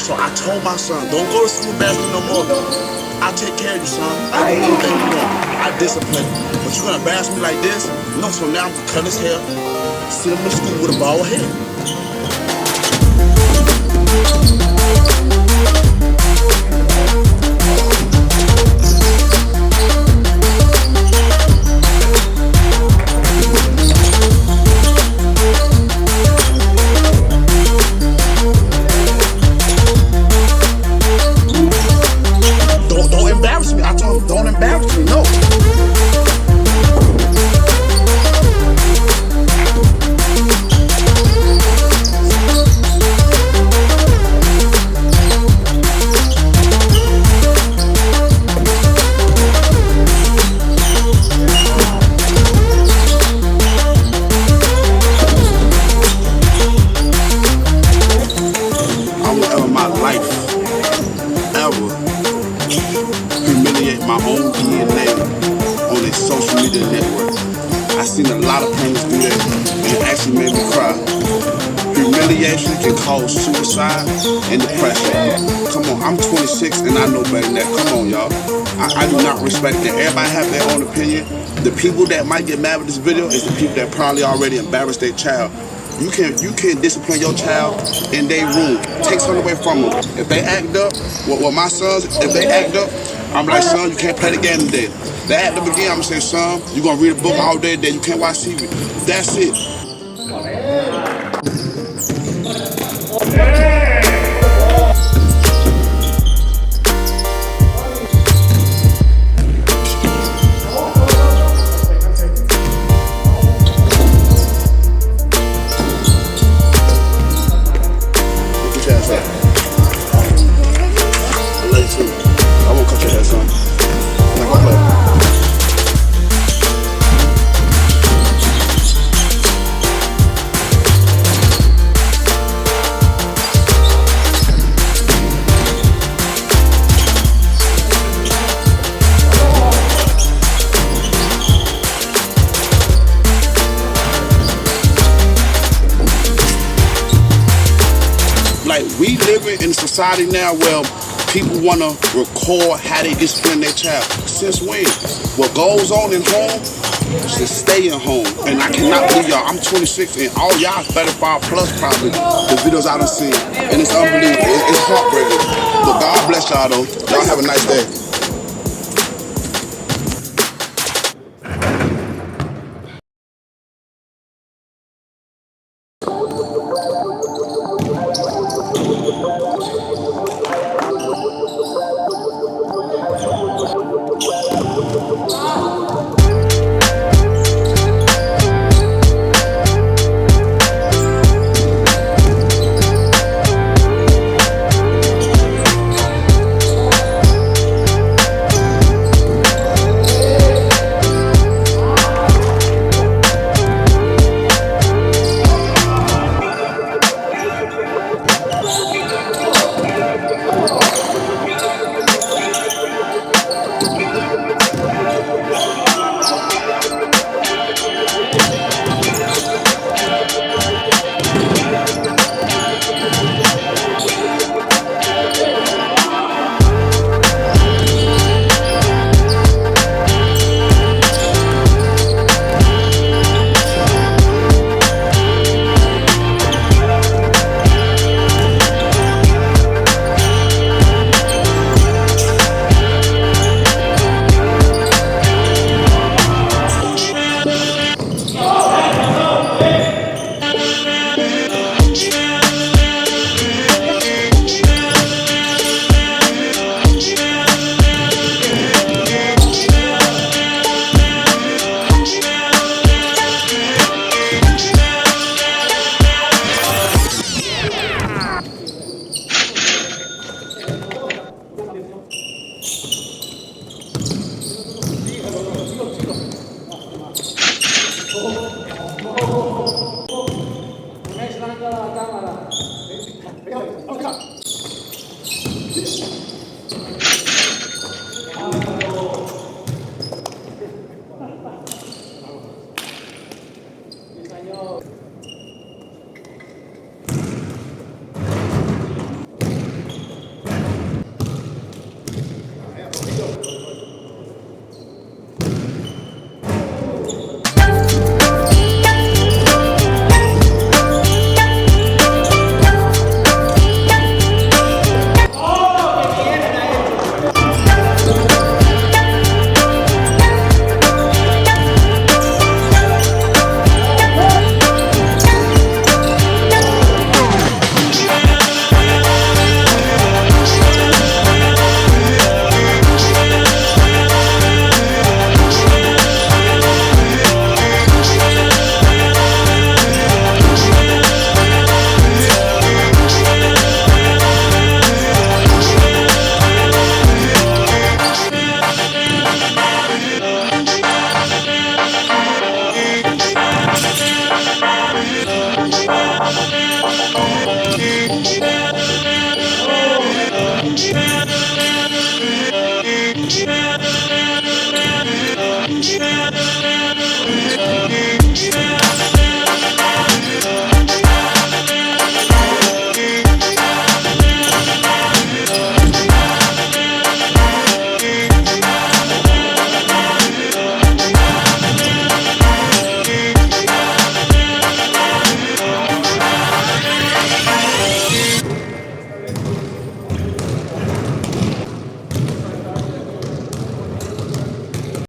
So I told my son, don't go to school embarrassing no more. I'll take care of you, son. I ain't gonna let you know. I discipline you. But you're gonna embarrass me like this? No, so now I'm gonna cut his hair, send him to school with a bald head. Don't embarrass me. I told him, don't embarrass me, no. I'm ever my life, ever humiliate my own DNA on a social media network. I seen a lot of parents do that, and it actually made me cry. Humiliation can cause suicide and depression. Come on, I'm 26 and I know better than that. Come on, y'all. I do not respect that. Everybody have their own opinion. The people that might get mad with this video is the people that probably already embarrassed their child. You can discipline your child in their room. Take something away from them. If they act up, well, my sons, if they act up, I'm like, son, you can't play the game today. They act up again, I'm gonna say, son, you gonna read a book all day today, you can't watch TV. That's it. Like, we living in a society now where people want to record how they discipline their child. Since when? What goes on in home should stay in home. And I cannot believe y'all, I'm 26 and all y'all 35 plus probably the videos I done seen. And it's unbelievable. It's heartbreaking. But God bless y'all though. Y'all have a nice day.